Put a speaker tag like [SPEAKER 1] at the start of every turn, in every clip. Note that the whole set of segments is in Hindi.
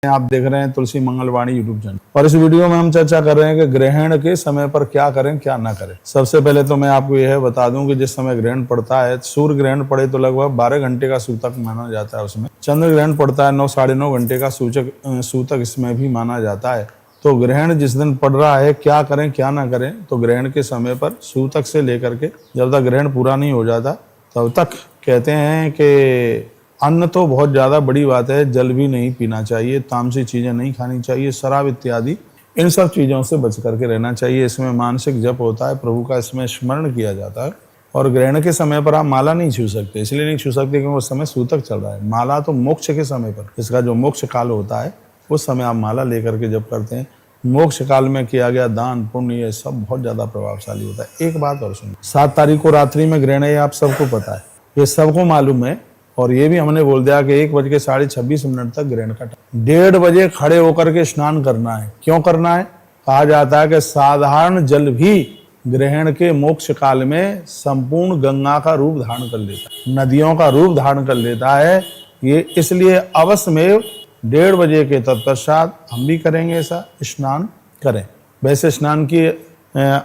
[SPEAKER 1] आप देख रहे हैं तुलसी मंगलवाणी यूट्यूब चैनल और इस वीडियो में हम चर्चा कर रहे हैं कि ग्रहण के समय पर क्या करें क्या ना करें। सबसे पहले तो मैं आपको यह बता दूं कि जिस समय ग्रहण पड़ता है, सूर्य ग्रहण पड़े तो लगभग 12 घंटे का सूतक माना जाता है। उसमें चंद्र ग्रहण पड़ता है 9 साढ़े 9 घंटे का सूतक इसमें भी माना जाता है। तो ग्रहण जिस दिन पड़ रहा है क्या करें क्या ना करें, तो ग्रहण के समय पर सूतक से लेकर के जब तक ग्रहण पूरा नहीं हो जाता तब तक कहते हैं कि अन्न तो बहुत ज़्यादा बड़ी बात है, जल भी नहीं पीना चाहिए, तामसी चीज़ें नहीं खानी चाहिए, शराब इत्यादि इन सब चीज़ों से बच करके रहना चाहिए। इसमें मानसिक जप होता है, प्रभु का इसमें स्मरण किया जाता है। और ग्रहण के समय पर आप माला नहीं छू सकते, इसलिए नहीं छू सकते क्योंकि उस समय सूतक चल रहा है। माला तो मोक्ष के समय पर, इसका जो मोक्ष काल होता है उस समय आप माला लेकर के जप करते हैं। मोक्ष काल में किया गया दान पुण्य ये सब बहुत ज़्यादा प्रभावशाली होता है। एक बात और सुनिए, 7 तारीख को रात्रि में ग्रहण है, आप सबको पता है, ये सबको मालूम है। और ये भी हमने बोल दिया कि 1:26 तक ग्रहण का टाइम, 1:30 बजे खड़े होकर के स्नान करना है। क्यों करना है? कहा जाता है कि साधारण जल भी ग्रहण के मोक्ष काल में संपूर्ण गंगा का रूप धारण कर लेता है, नदियों का रूप धारण कर लेता है। ये इसलिए अवश्य में 1:30 बजे के तत्पश्चात हम भी करेंगे ऐसा, स्नान करें। वैसे स्नान की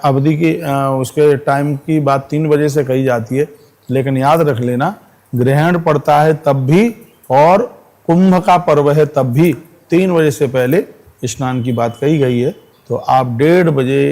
[SPEAKER 1] अवधि की उसके टाइम की बात 3 बजे से कही जाती है, लेकिन याद रख लेना ग्रहण पड़ता है तब भी और कुंभ का पर्व है तब भी 3 बजे से पहले स्नान की बात कही गई है। तो आप 1:30 बजे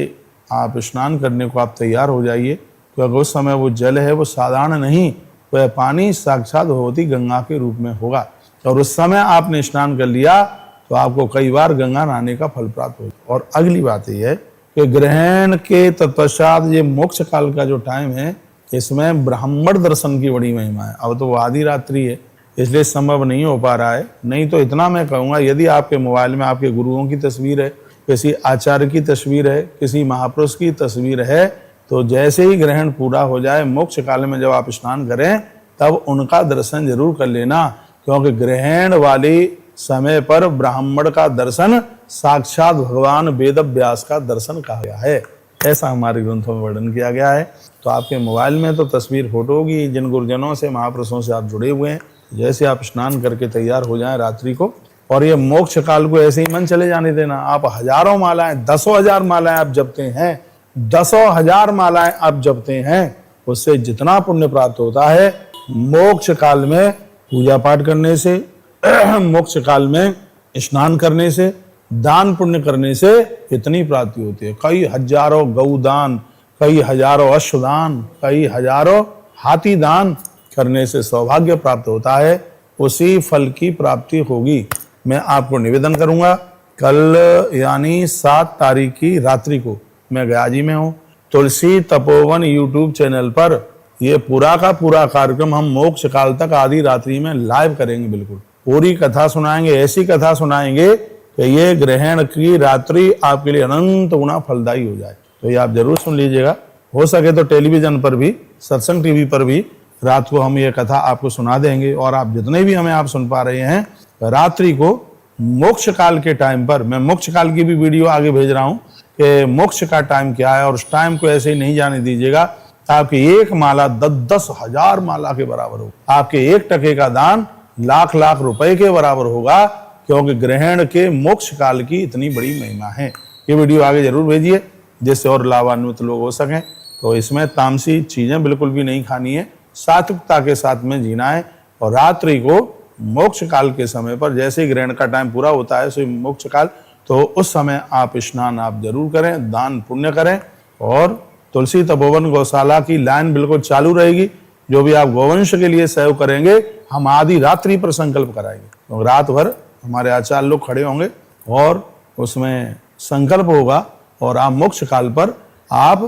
[SPEAKER 1] आप स्नान करने को आप तैयार हो जाइए, क्योंकि उस समय वो जल है वो साधारण नहीं, वह पानी साक्षात भगवती गंगा के रूप में होगा। और उस समय आपने स्नान कर लिया तो आपको कई बार गंगा नहाने का फल प्राप्त होगा। और अगली बात यह है कि ग्रहण के तत्पश्चात ये मोक्ष काल का जो टाइम है, इसमें ब्राह्मण दर्शन की बड़ी महिमा है। अब तो वो आधी रात्रि है, इसलिए संभव नहीं हो पा रहा है। नहीं तो इतना मैं कहूँगा, यदि आपके मोबाइल में आपके गुरुओं की तस्वीर है, किसी आचार्य की तस्वीर है, किसी महापुरुष की तस्वीर है, तो जैसे ही ग्रहण पूरा हो जाए मोक्ष काल में जब आप स्नान करें तब उनका दर्शन जरूर कर लेना, क्योंकि ग्रहण वाले समय पर ब्राह्मण का दर्शन साक्षात भगवान वेद व्यास का दर्शन कहा गया है, ऐसा हमारे ग्रंथों में वर्णन किया गया है। तो आपके मोबाइल में तो तस्वीर फोटो होगी, जिन गुरुजनों से महापुरुषों से आप जुड़े हुए हैं, जैसे आप स्नान करके तैयार हो जाएं रात्रि को, और ये मोक्ष काल को ऐसे ही मन चले जाने देना। आप हजारों मालाएं, 10,000 मालाएं आप जपते हैं, 10,000 मालाएं आप जपते हैं, उससे जितना पुण्य प्राप्त होता है मोक्ष काल में पूजा पाठ करने से, मोक्ष काल में स्नान करने से, दान पुण्य करने से इतनी प्राप्ति होती है। कई हजारों गौदान, कई हजारों अश्वदान, कई हजारों हाथी दान करने से सौभाग्य प्राप्त होता है, उसी फल की प्राप्ति होगी। मैं आपको निवेदन करूंगा, कल यानी 7 तारीख की रात्रि को मैं गया जी में हूँ, तुलसी तपोवन यूट्यूब चैनल पर ये पूरा का पूरा कार्यक्रम हम मोक्ष काल तक आधी रात्रि में लाइव करेंगे। बिल्कुल पूरी कथा सुनाएंगे, ऐसी कथा सुनाएंगे कि ये ग्रहण की रात्रि आपके लिए अनंत गुना फलदायी हो जाए। तो ये आप जरूर सुन लीजिएगा। हो सके तो टेलीविजन पर भी, सत्संग टीवी पर भी रात को हम ये कथा आपको सुना देंगे। और आप जितने भी हमें आप सुन पा रहे हैं, रात्रि को मोक्ष काल के टाइम पर, मैं मोक्ष काल की भी वीडियो आगे भेज रहा हूँ कि मोक्ष का टाइम क्या है, और उस टाइम को ऐसे ही नहीं जाने दीजिएगा। आपकी एक माला 10,000 माला के बराबर हो, आपके 1 टके का दान लाख लाख रुपए के बराबर होगा, क्योंकि ग्रहण के मोक्ष काल की इतनी बड़ी महिमा है। ये वीडियो आगे जरूर भेजिए जिससे और लाभान्वित लोग हो सकें। तो इसमें तामसी चीजें बिल्कुल भी नहीं खानी है, सात्विकता के साथ में जीना है। और रात्रि को मोक्ष काल के समय पर जैसे ही ग्रहण का टाइम पूरा होता है, सो मोक्ष काल, तो उस समय आप स्नान आप जरूर करें, दान पुण्य करें। और तुलसी तपोवन गौशाला की लाइन बिल्कुल चालू रहेगी। जो भी आप गौवंश के लिए सेव करेंगे, हम आधी रात्रि पर संकल्प कराएंगे, तो रात भर हमारे आचार्य लोग खड़े होंगे और उसमें संकल्प होगा, और आप मोक्ष काल पर आप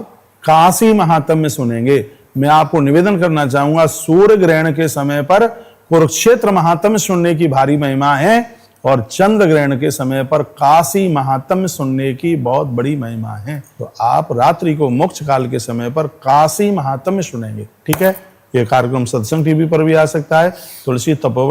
[SPEAKER 1] काशी महात्म्य सुनेंगे। मैं आपको निवेदन करना चाहूंगा, सूर्य ग्रहण के समय पर कुरुक्षेत्र महात्म्य सुनने की भारी महिमा है, और चंद्र ग्रहण के समय पर काशी महात्म्य सुनने की बहुत बड़ी महिमा है। तो आप रात्रि को मोक्ष काल के समय पर काशी महात्म्य सुनेंगे। ठीक है, ये कार्यक्रम सत्संग टीवी पर भी आ सकता है, तुलसी तपोवन